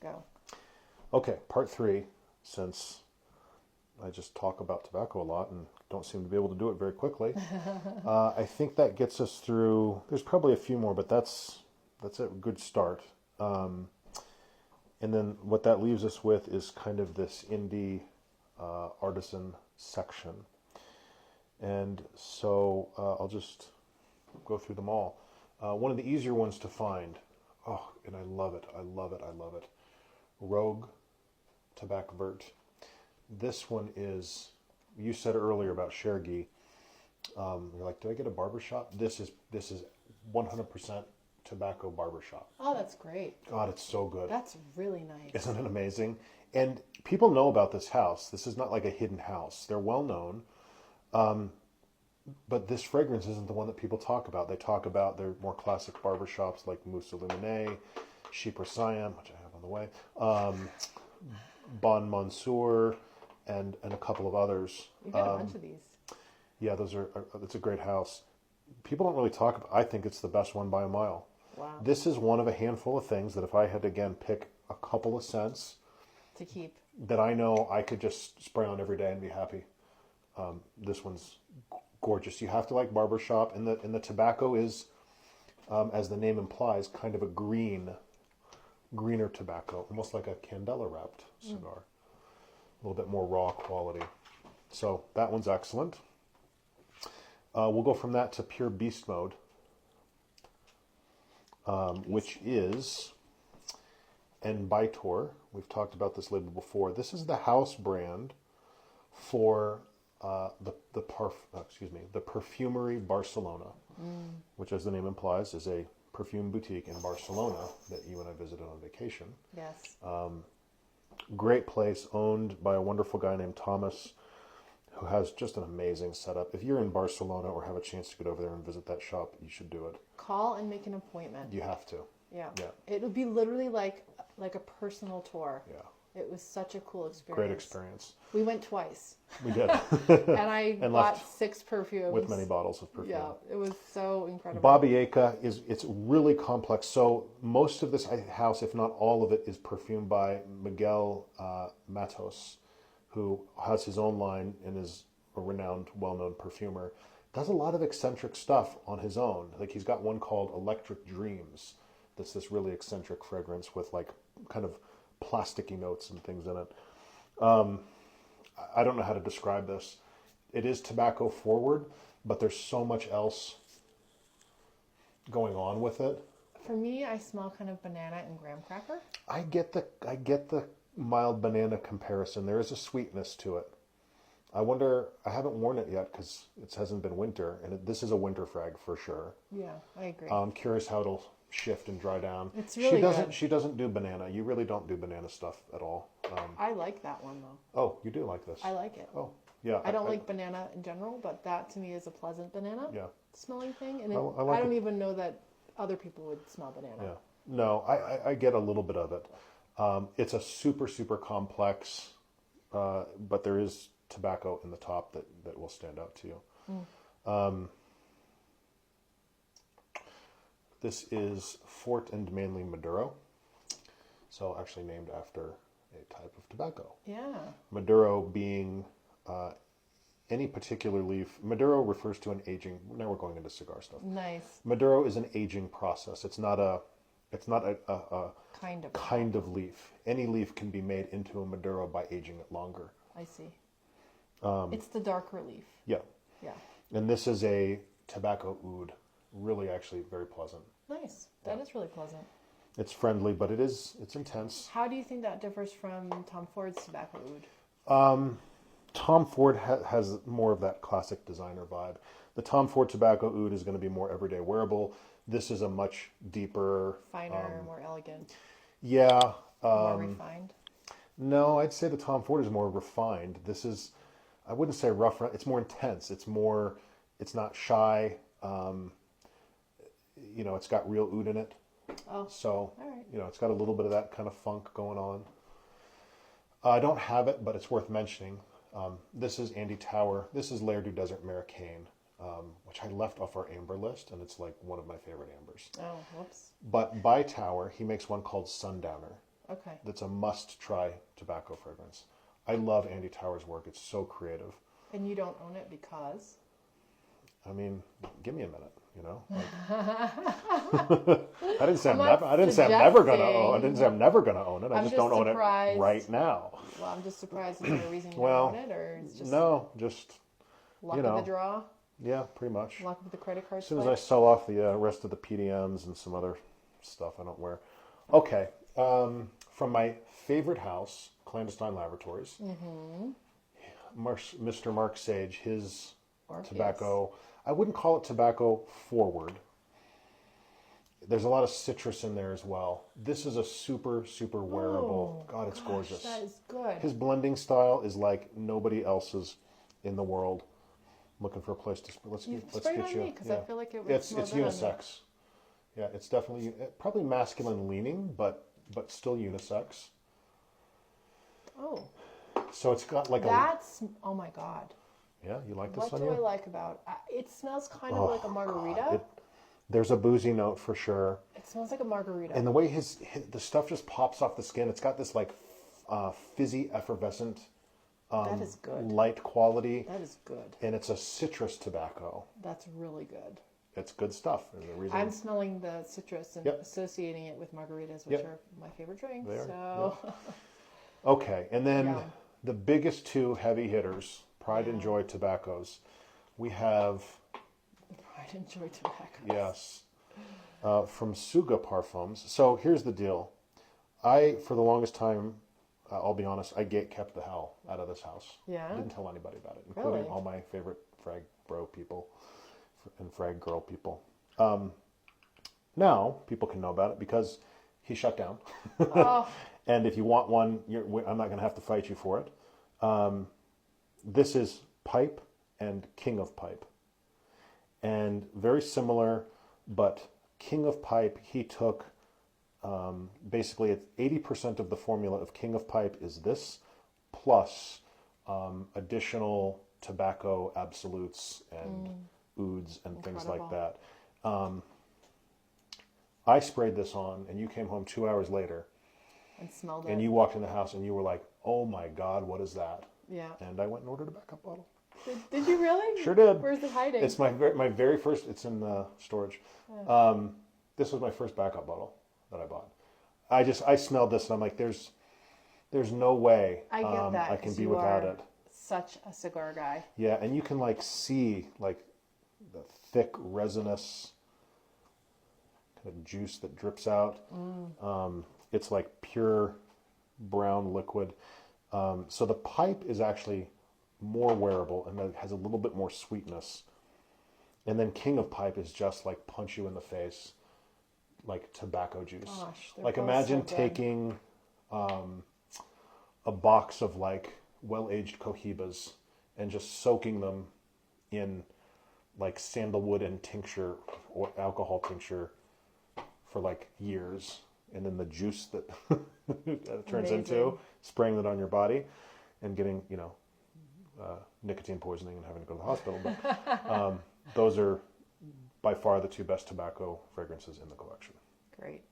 Go. Okay, part 3, since I just talk about tobacco a lot and don't seem to be able to do it very quickly. I think that gets us through. There's probably a few more, but that's a good start. And then what that leaves us with is kind of this indie artisan section. And so I'll just go through them all. One of the easier ones to find. Oh, and I love it. I love it. I love it. Rogue Tabac Vert. This one is, you said earlier about Shergi. You're like, did I get a barbershop? This is 100% tobacco barbershop. Oh, that's great. God, it's so good. That's really nice. Isn't it amazing? And people know about this house. This is not like a hidden house. They're well known. But this fragrance isn't the one that people talk about. They talk about their more classic barbershops like Mousse Illuminé, Chypre Siam, which I have on the way, Bon Mansour, and a couple of others. You've got a bunch of these. Yeah, it's a great house. People don't really talk about. I think it's the best one by a mile. Wow. This is one of a handful of things that if I had to, again, pick a couple of scents To keep. that I know I could just spray on every day and be happy. This one's gorgeous. You have to like barbershop, and the tobacco is, as the name implies, kind of a greener tobacco, almost like a candela wrapped cigar. A little bit more raw quality. So that one's excellent. We'll go from that to pure beast mode, which is nBitor. We've talked about this label before. This is the house brand for the Perfumery Barcelona, which, as the name implies, is a perfume boutique in Barcelona that you and I visited on vacation. Yes. Great place, owned by a wonderful guy named Thomas, who has just an amazing setup. If you're in Barcelona or have a chance to get over there and visit that shop, you should do it. Call and make an appointment. You have to. Yeah. Yeah. It would be literally like a personal tour. Yeah. It was such a cool experience. Great experience. We went twice. We did. And I And bought left 6 perfumes. with many bottles of perfume. Yeah, it was so incredible. Babieca it's really complex. So most of this house, if not all of it, is perfumed by Miguel Matos, who has his own line and is a renowned, well-known perfumer. Does a lot of eccentric stuff on his own. Like he's got one called Electric Dreams. That's this really eccentric fragrance with like kind of plasticky notes and things in it. I don't know how to describe this. It is tobacco forward, but there's so much else going on with it. For me, I smell kind of banana and graham cracker. I get the mild banana comparison. There is a sweetness to it. I wonder, I haven't worn it yet because it hasn't been winter, and this is a winter frag for sure. Yeah, I agree. I'm curious how it'll shift and dry down. It's really good. She doesn't do banana. You really don't do banana stuff at all. I like that one though. Oh, you do like this? I like it. Oh, yeah. I don't like banana in general, but that to me is a pleasant banana smelling thing. And I like I don't even know that other people would smell banana. Yeah. No, I get a little bit of it. It's a super, super complex, but there is tobacco in the top that will stand out to you. This is Fort and Manle Maduro. So actually named after a type of tobacco. Yeah. Maduro being any particular leaf. Maduro refers to an aging. Now we're going into cigar stuff. Nice. Maduro is an aging process. It's not a kind of leaf. Any leaf can be made into a Maduro by aging it longer. I see. It's the darker leaf. Yeah. Yeah. And this is a tobacco oud. Really, actually, very pleasant. Nice. That is really pleasant. It's friendly, but it's intense. How do you think that differs from Tom Ford's tobacco oud? Tom Ford has more of that classic designer vibe. The Tom Ford tobacco oud is going to be more everyday wearable. This is a much deeper, finer, more elegant. Yeah. More refined. No, I'd say the Tom Ford is more refined. This is, I wouldn't say rough. It's more intense. It's not shy. It's got real oud in it. Oh, so, all right. It's got a little bit of that kind of funk going on. I don't have it, but it's worth mentioning. This is Andy Tower. This is Laird du Desert Americaine, which I left off our amber list, and it's like one of my favorite ambers. Oh, whoops. But by Tower, he makes one called Sundowner. Okay. That's a must-try tobacco fragrance. I love Andy Tower's work. It's so creative. And you don't own it because? I mean, give me a minute, you know. Like, I didn't say I'm never gonna own. I didn't say I'm never gonna own it. I just don't own it right now. Well, I'm just surprised. Is there a reason you don't own it, or it's just luck of the draw? Yeah, pretty much. Luck with the credit card. As soon as I sell off the rest of the PDMs and some other stuff I don't wear. Okay, from my favorite house, Clandestine Laboratories. Mr. Mark Sage, his Orpheus. Tobacco. I wouldn't call it tobacco forward. There's a lot of citrus in there as well. This is a super, super wearable. God, it's gorgeous. That is good. His blending style is like nobody else's in the world. Looking for a place to let's get you. Because I feel like it would it's unisex. Yeah, it's definitely probably masculine leaning, but still unisex. Oh. So it's got like oh my God. Yeah, you like this, What do I like about it? Smells kind of like a margarita. There's a boozy note for sure. It smells like a margarita. And the way the stuff just pops off the skin, it's got this like fizzy, effervescent, that is good. light quality. That is good. And it's a citrus tobacco. That's really good. It's good stuff. And the reason I'm smelling the citrus and associating it with margaritas, which are my favorite drink. Okay, and then the biggest two heavy hitters, Pride and Joy tobaccos. We have Pride and Joy tobaccos. Yes, from Tsvga Parfums. So here's the deal. For the longest time, I'll be honest, I kept the hell out of this house. Yeah. I didn't tell anybody about it, including all my favorite frag bro people and frag girl people. Now people can know about it because he shut down. And if you want one, I'm not going to have to fight you for it. This is Pipe and King of Pipe. And very similar, but King of Pipe, he took, basically it's 80% of the formula of King of Pipe is this, plus additional tobacco absolutes and ouds and things like that. I sprayed this on, and you came home 2 hours later. And smelled it. And you walked in the house, and you were like, oh my God, what is that? Yeah. And I went and ordered a backup bottle. Did you really? Sure did. Where's it hiding? It's my very first. It's in storage. This was my first backup bottle that I bought. I smelled this and I'm like, there's no way I get that, I can be without it. Such a cigar guy. Yeah, and you can like see like the thick resinous kind of juice that drips out. It's like pure brown liquid. So the pipe is actually more wearable and it has a little bit more sweetness. And then King of Pipe is just like punch you in the face, like tobacco juice. Gosh, like imagine taking a box of like well-aged cohibas and just soaking them in like sandalwood and tincture or alcohol tincture for like years. And then the juice that it turns into, spraying that on your body and getting, nicotine poisoning and having to go to the hospital. But those are by far the two best tobacco fragrances in the collection. Great.